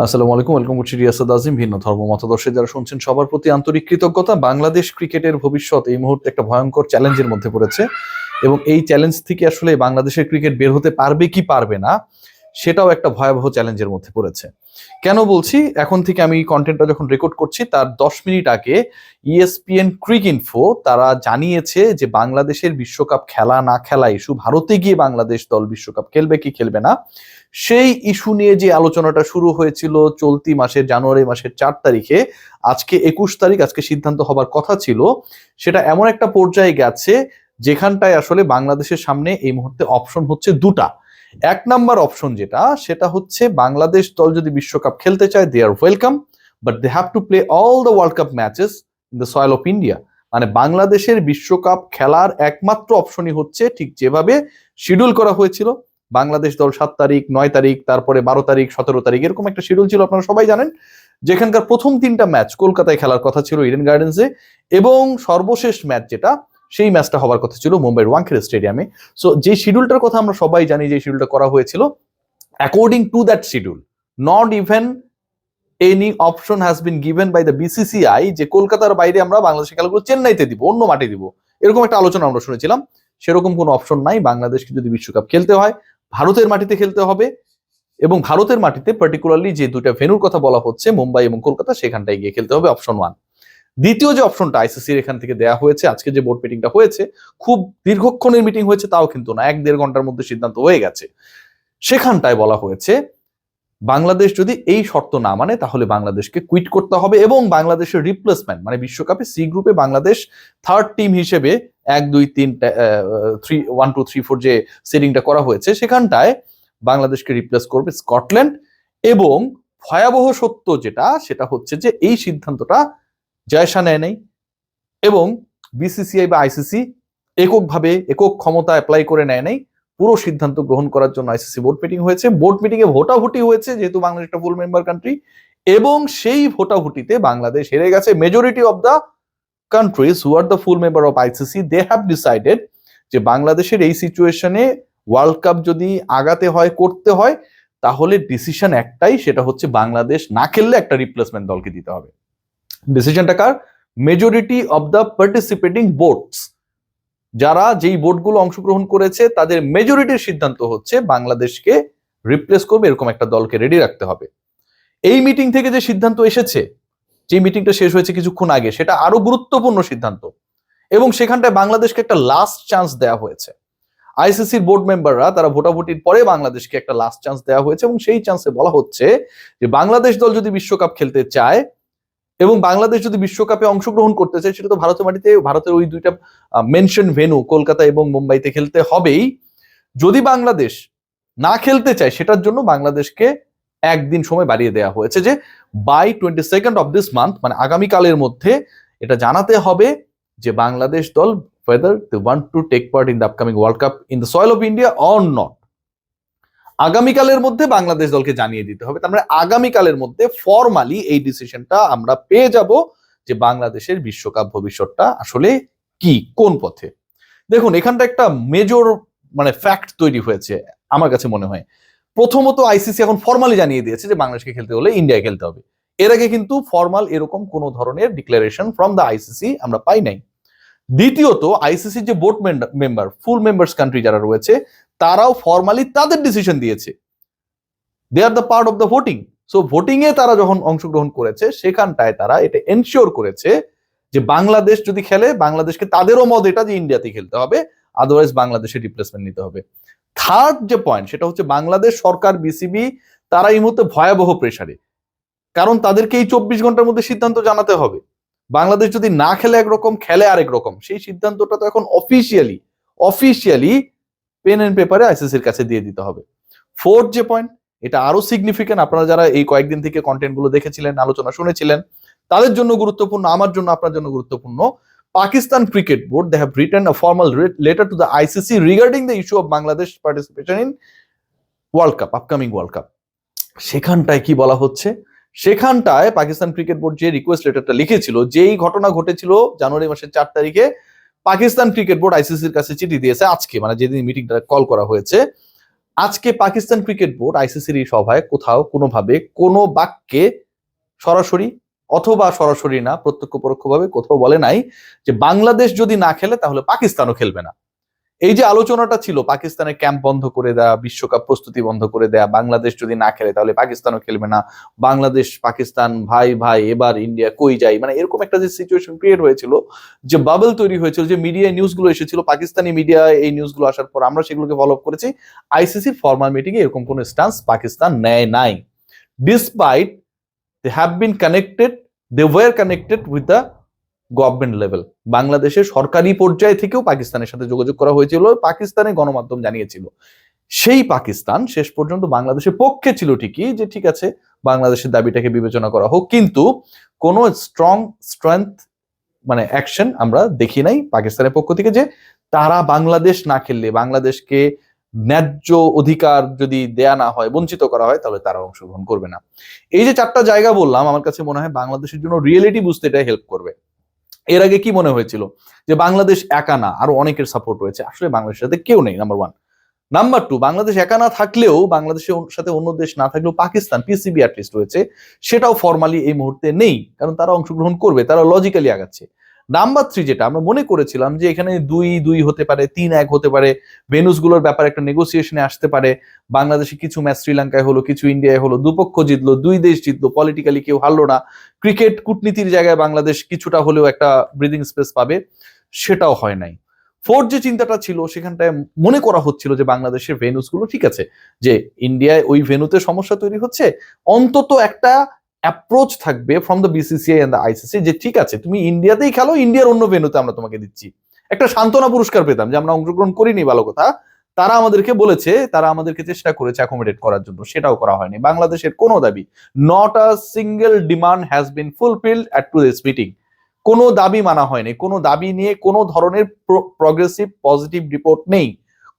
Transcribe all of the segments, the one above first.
আসসালামু আলাইকুম, ওয়েলকাম করছি রিয়াসাদ আজিম। ভিন্ন ধর্ম মতাদর্শে যারা শুনছেন সবার প্রতি আন্তরিক কৃতজ্ঞতা। বাংলাদেশ ক্রিকেটের ভবিষ্যৎ এই মুহূর্তে একটা ভয়ঙ্কর চ্যালেঞ্জের মধ্যে পড়েছে এবং এই চ্যালেঞ্জ থেকে আসলে বাংলাদেশের ক্রিকেট বের হতে পারবে কি পারবে না সেটাও একটা ভয়াবহ চ্যালেঞ্জের মধ্যে পড়েছে। কেন বলছি? এখন থেকে আমি কন্টেন্টটা যখন রেকর্ড করছি তার 10 মিনিট আগে ইএসপিএন ক্রিক ইনফো তারা জানিয়েছে যে বাংলাদেশের বিশ্বকাপ খেলা না খেলা ইস্যু, ভারতে গিয়ে বাংলাদেশ দল বিশ্বকাপ খেলবে কি খেলবে না সেই ইস্যু নিয়ে যে আলোচনাটা শুরু হয়েছিল চলতি মাসের জানুয়ারি মাসের 4 তারিখে, আজকে 21 তারিখ, আজকে সিদ্ধান্ত হবার কথা ছিল, সেটা এমন একটা পর্যায়ে গেছে যেখানটায় আসলে বাংলাদেশের সামনে এই মুহূর্তে অপশন হচ্ছে দুটা। এক নাম্বার অপশন যেটা, সেটা হচ্ছে বাংলাদেশ দল যদি বিশ্বকাপ খেলতে চায় they are welcome, but they have to play all the world cup matches in the soil of India. মানে বাংলাদেশের বিশ্বকাপ খেলার একমাত্র অপশনই হচ্ছে ঠিক যেভাবে শিডিউল করা হয়েছিল, বাংলাদেশ দল 7 তারিখ, 9 তারিখ, তারপরে 12 তারিখ, 17 তারিখ, এরকম একটা শিডিউল ছিল, আপনারা সবাই জানেন, যেখানকার প্রথম 3টা ম্যাচ কলকাতায় খেলার কথা ছিল ইডেন গার্ডেন্সে, এবং সর্বশেষ ম্যাচ যেটা, সেই ম্যাচটা হওয়ার কথা ছিল মুম্বাইয়ের ওয়াংখেড়ে স্টেডিয়ামে। সো যে শিডিউলটার কথা আমরা সবাই জানি, যে শিডিউলটা করা হয়েছিল, according to that schedule, not even any option has been given by the BCCI যে কলকাতার বাইরে আমরা বাংলাদেশের খেলাগুলো চেন্নাইতে দিব, অন্য মাঠে দিব, এরকম একটা আলোচনা আমরা শুনেছিলাম। সেরকম কোনো অপশন নাই। বাংলাদেশকে যদি বিশ্বকাপ খেলতে হয় ভারতের মাটিতে খেলতে হবে, এবং ভারতের মাটিতে পার্টিকুলারলি যে দুইটা ভেন্যুর কথা বলা হচ্ছে মুম্বাই এবং কলকাতা, সেখানটায় গিয়ে খেলতে হবে, অপশন 1। দ্বিতীয় যে অপশনটা আইসিসির এখান থেকে দেয়া হয়েছে, আজকে যে বোর্ড মিটিংটা হয়েছে, খুব দীর্ঘক্ষণের মিটিং হয়েছে তাও কিন্তু না, 1-1.5 ঘন্টার মধ্যে সিদ্ধান্ত হয়ে গেছে। সেখানটায় বলা হয়েছে বাংলাদেশ যদি এই শর্ত না মানে তাহলে বাংলাদেশকে কুইট করতে হবে, এবং বাংলাদেশের রিপ্লেসমেন্ট মানে বিশ্বকাপে সি গ্রুপে বাংলাদেশ থার্ড টিম হিসেবে 1-2-3 যে সেটিংটা করা হয়েছে সেখানটায় বাংলাদেশকে রিপ্লেস করবে স্কটল্যান্ড। এবং ভয়াবহ সত্য যেটা, সেটা হচ্ছে যে এই সিদ্ধান্তটা জয়সা নেয় নাই, এবং বিসিসিআই বা আইসিসি এককভাবে একক ক্ষমতা অ্যাপ্লাই করে নেয় নাই। পুরো সিদ্ধান্ত গ্রহণ করার জন্য আইসিসি বোর্ড মিটিং হয়েছে, বোর্ড মিটিং এ ভোটাভুটি হয়েছে, যেহেতু বাংলাদেশ একটা ফুল মেম্বার কান্ট্রি, এবং সেই ভোটাভুটিতে বাংলাদেশ হেরে গেছে। Majority of the countries who are the full member of ICC they have decided যে বাংলাদেশের এই সিচুয়েশনে ওয়ার্ল্ড কাপ যদি আগাতে হয়, করতে হয়, তাহলে ডিসিশন একটাই, সেটা হচ্ছে বাংলাদেশ না খেললে একটা রিপ্লেসমেন্ট দলকে দিতে হবে। ডিসিশনটা কার? Majority of the participating boards, যারা যেই বোর্ডগুলো অংশগ্রহণ করেছে তাদের মেজরিটির সিদ্ধান্ত হচ্ছে বাংলাদেশকে রিপ্লেস করবে এরকম একটা দলকে রেডি রাখতে হবে। এই মিটিং থেকে যে সিদ্ধান্ত এসেছে, যে মিটিংটা শেষ হয়েছে কিছুক্ষণ আগে, সেটা আরো গুরুত্বপূর্ণ সিদ্ধান্ত, এবং সেখানটায় বাংলাদেশকে একটা লাস্ট চান্স দেওয়া হয়েছে। আইসিসির বোর্ড মেম্বাররা তারা ভোটাভুটির পরে বাংলাদেশকে একটা লাস্ট চান্স দেওয়া হয়েছে, এবং সেই চান্সে বলা হচ্ছে যে বাংলাদেশ দল যদি বিশ্বকাপ খেলতে চায় এবং বাংলাদেশ যদি বিশ্বকাপে অংশগ্রহণ করতে চায়, সেটা তো ভারতের মাটিতে, ভারতের ওই দুইটা মেনশন ভেন্যু কলকাতা এবং মুম্বাইতে খেলতে হবেই। যদি বাংলাদেশ না খেলতে চায়, সেটার জন্য বাংলাদেশকে একদিন সময় বাড়িয়ে দেওয়া হয়েছে, যে by 22nd of this month, মানে আগামীকালের মধ্যে এটা জানাতে হবে যে বাংলাদেশ দল whether they want to take part in the upcoming World Cup in the soil of India or not। আগামীকালের মধ্যে বাংলাদেশ দলকে জানিয়ে দিতে হবে। তার মানে আগামীকালের মধ্যে ফরমালি এই ডিসিশনটা আমরা পেয়ে যাব যে বাংলাদেশের বিশ্বকাপ ভবিষ্যৎটা আসলে কি, কোন পথে। দেখুন, এখানটা একটা মেজর মানে ফ্যাক্ট তৈরি হয়েছে আমার কাছে মনে হয়। প্রথমত আইসিসি এখন ফরমালি জানিয়ে দিয়েছে যে বাংলাদেশকে খেলতে হলে ইন্ডিয়ায় খেলতে হবে। এর আগে কিন্তু ফরমাল এরকম কোন ধরনের ডিক্লারেশন ফ্রম দ্য আইসিসি আমরা পাই নাই। দ্বিতীয়ত আইসিসি যে board member, full members country যারা রয়েছে, তারাও ফরমালি তাদের ডিসিশন দিয়েছে, they are the part of the voting. So voting এ তারা যখন অংশগ্রহণ করেছে, সেখানটায় তারা এটা এনশিওর করেছে যে বাংলাদেশ যদি খেলে, বাংলাদেশকে তাদেরও মত এটা যে ইন্ডিয়াতে খেলতে হবে, আদারওয়াইজ বাংলাদেশের রিপ্লেসমেন্ট নিতে হবে। থার্ড যে পয়েন্ট, সেটা হচ্ছে বাংলাদেশ সরকার, বিসিবি, তারা এই মুহূর্তে ভয়াবহ প্রেসারে, কারণ তাদেরকে এই 24 ঘন্টার মধ্যে সিদ্ধান্ত জানাতে হবে। বাংলাদেশ যদি না খেলে একরকম, খেলে আরেক রকম, সেই সিদ্ধান্তটা তো এখন অফিসিয়ালি পেন এন্ড পেপারে আইসিসির কাছে দিয়ে দিতে হবে। ফোর্থ যে পয়েন্ট, এটা আরো সিগনিফিকেন্ট, আপনারা যারা এই কয়েকদিন থেকে কন্টেন্ট গুলো দেখেছিলেন, আলোচনা শুনেছিলেন, তাদের জন্য গুরুত্বপূর্ণ, আমার জন্য, আপনার জন্য গুরুত্বপূর্ণ। Pakistan cricket board they have written a formal letter to the ICC regarding the issue of Bangladesh participation in world cup, upcoming world cup. সেখানটায় কি বলা হচ্ছে? সেখানটায় পাকিস্তান ক্রিকেট বোর্ড যে রিকোয়েস্ট লেটারটা লিখেছিল, যেই ঘটনা ঘটেছিল জানুয়ারি মাসের 4 তারিখে, পাকিস্তান ক্রিকেট বোর্ড আইসিসির কাছে চিঠি দিয়েছে আজকে, মানে যেদিন মিটিংটা কল করা হয়েছে, আজকে পাকিস্তান ক্রিকেট বোর্ড আইসিসির এই সভায় কোথাও কোনোভাবে কোনো বাক্যে সরাসরি অথবা সরাসরি না প্রত্যক্ষ পরোক্ষভাবে কোথাও বলে নাই যে বাংলাদেশ যদি না খেলে তাহলে পাকিস্তানও খেলবে না। এই যে আলোচনাটা ছিল পাকিস্তানের ক্যাম্প বন্ধ করে দেয়া, বিশ্বকাপ প্রস্তুতি বন্ধ করে দেয়া, বাংলাদেশ যদি না খেলে তাহলে পাকিস্তানও খেলবে না, বাংলাদেশ পাকিস্তান ভাই ভাই এবার ইন্ডিয়া কই যাই, মানে এরকম একটা যে সিচুয়েশন ক্রিয়েট হয়েছিল, যে বাবল তৈরি হয়েছিল, যে মিডিয়া নিউজগুলো এসেছিল, পাকিস্তানি মিডিয়া এই নিউজগুলো আসার পর আমরা সেগুলোকে ফলো আপ করেছি। আইসিসির ফর্মাল মিটিংয়ে এরকম কোনো স্ট্যান্স পাকিস্তান নেয় নাই, despite they have been connected, they were connected with the government level. বাংলাদেশের সরকারি পর্যায় থেকেও পাকিস্তানের সাথে যোগাযোগ করা হয়েছিল, পাকিস্তানের গণমাধ্যম জানিয়েছিল। সেই পাকিস্তান শেষ পর্যন্ত বাংলাদেশের পক্ষে ছিল ঠিকই, যে ঠিক আছে বাংলাদেশের দাবিটাকে বিবেচনা করা হোক, কিন্তু কোনো স্ট্রেংথ মানে অ্যাকশন আমরা দেখি নাই পাকিস্তানের পক্ষ থেকে, যে তারা বাংলাদেশ না খেললে, বাংলাদেশকে ন্যায্য অধিকার যদি দেয়া না হয়, বঞ্চিত করা হয়, তাহলে তারা অংশগ্রহণ করবে না। এই যে চারটা জায়গা বললাম, আমার কাছে মনে হয় বাংলাদেশের জন্য রিয়েলিটি বুঝতে এটা হেল্প করবে। এর আগে কি মনে হয়েছিল যে বাংলাদেশ একা না, আরো অনেকের সাপোর্ট রয়েছে, আসলে বাংলাদেশের সাথে কেউ নেই, number one. Number two, Bangladesh একা না থাকলেও, বাংলাদেশের সাথে অন্য দেশ না থাকলেও পাকিস্তান পিসিবি অ্যাটলিস্ট রয়েছে, সেটাও ফর্মালি এই মুহূর্তে নেই, কারণ তারা অংশগ্রহণ করবে, তারা লজিক্যালি আগাচ্ছে। নাম্বার থ্রি, যেটা আমরা মনে করেছিলাম যে এখানে 2-2 হতে পারে, 3-1 হতে পারে, ভেনুস গুলোর ব্যাপারে একটা নেগোসিয়েশনে আসতে পারে, বাংলাদেশে কিছু ম্যাচ শ্রীলঙ্কায় হলো, কিছু ইন্ডিয়ায় হলো, দুপক্ষ জিতলো, দুই দেশ জিতলো, পলিটিক্যালি কেউ হারলো না, ক্রিকেট কূটনীতির জায়গায় বাংলাদেশ কিছুটা হলেও একটা ব্রিদিং স্পেস পাবে, সেটাও হয় নাই। ফোর্থ যে চিন্তাটা ছিল, সেখানটায় মনে করা হচ্ছিল যে বাংলাদেশের ভেনুস গুলো ঠিক আছে, যে ইন্ডিয়ায় ওই ভেনুতে সমস্যা তৈরি হচ্ছে, অন্তত একটা অ্যাপ্রোচ থাকবে from the BCCI and the ICC, যে ঠিক আছে তুমি ইন্ডিয়াতেই খেলো, ইন্ডিয়ার অন্য ভেনুতে আমরা তোমাকে দিচ্ছি, একটা সান্ত্বনা পুরস্কার পেতাম যে আমরা অংশগ্রহণ করিনি, ভালো কথা, তারা আমাদেরকে বলেছে, তারা আমাদেরকে চেষ্টা করেছে অ্যাকোমোডেট করার জন্য, সেটাও করা হয়নি। বাংলাদেশের কোনো দাবি, not a single demand has been fulfilled at to this meeting. কোনো দাবি মানা হয়নি, কোনো দাবি নিয়ে কোনো ধরনের প্রগ্রেসিভ পজিটিভ রিপোর্ট নেই।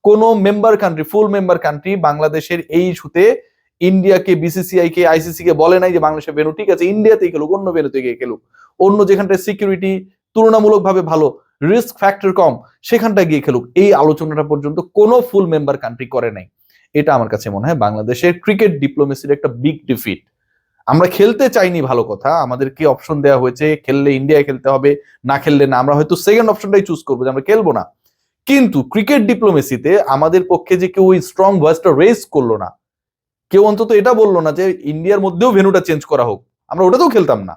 কোনো মেম্বার কান্ট্রি, ফুল মেম্বার কান্ট্রি বাংলাদেশের এই ইস্যুতে ইন্ডিয়াকে, বিসিসিআই কে, আইসিসি কে বলে নাই যে বাংলাদেশের ভেন্যু ঠিক আছে, ইন্ডিয়াতেই খেলুক, অন্য ভেন্যুতে গিয়ে খেলুক, অন্য যেখানটায় সিকিউরিটি তুলনামূলকভাবে ভালো, রিস্ক ফ্যাক্টর কম, সেখানটায় গিয়ে খেলুক, এই আলোচনাটা পর্যন্ত কোনো ফুল মেম্বার কান্ট্রি করে নাই। এটা আমার কাছে মনে হয় বাংলাদেশের ক্রিকেট ডিপ্লোমেসির একটা বিগ ডিফিট। আমরা খেলতে চাইনি, ভালো কথা, আমাদেরকে অপশন দেওয়া হয়েছে, খেললে ইন্ডিয়ায় খেলতে হবে, না খেললে না, আমরা হয়তো সেকেন্ড অপশনটাই চুজ করবো যে আমরা খেলবো না, কিন্তু ক্রিকেট ডিপ্লোমেসিতে আমাদের পক্ষে যে কেউ ওই স্ট্রং ভয়েসটা রেজ করলো না, কেউ অন্তত এটা বললো না যে ইন্ডিয়ার মধ্যেও ভেন্যুটা চেঞ্জ করা হোক, আমরা ওটাতেও খেলতাম না,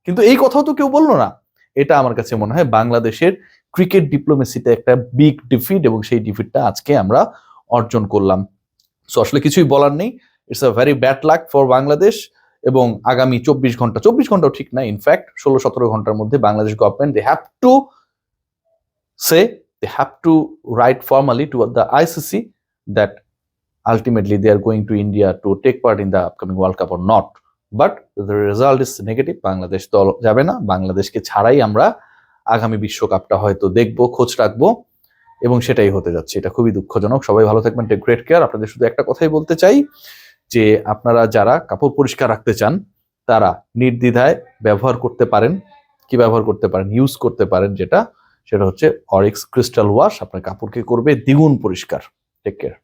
কিন্তু এই কথাও তো কেউ বললো না। এটা আমার কাছে মনে হয় বাংলাদেশের ক্রিকেট ডিপ্লোমেসিতে একটা বিগ ডিফিট, এবং সেই ডিফিটটা আজকে আমরা অর্জন করলাম। সো আসলে কিছুই বলার নেই, it's a very bad luck for Bangladesh. এবং আগামী 24 ঘন্টাও ঠিক না, ইনফ্যাক্ট 16-17 ঘন্টার মধ্যে Bangladesh government they have to write formally to the ICC that ultimately they are going to India to take part in the upcoming World Cup or not, but the result is negative. Bangladesh তো যাবে না, বাংলাদেশকে ছাড়াই আমরা আগামী বিশ্বকাপটা হয়তো দেখবো, খোঁজ রাখবো, এবং সেটাই হতে যাচ্ছে। এটা খুবই দুঃখজনক। সবাই ভালো থাকবেন, টেক গ্রেট কেয়ার। আপনাদের শুধু একটা কথাই বলতে চাই, যে আপনারা যারা কাপড় পরিষ্কার রাখতে চান তারা নির্দ্বিধায় ব্যবহার করতে পারেন, কি ব্যবহার করতে পারেন, ইউজ করতে পারেন, সেটা হচ্ছে অরিক্স ক্রিস্টাল ওয়াশ, আপনার কাপড়কে করবে দ্বিগুণ পরিষ্কার। Take care.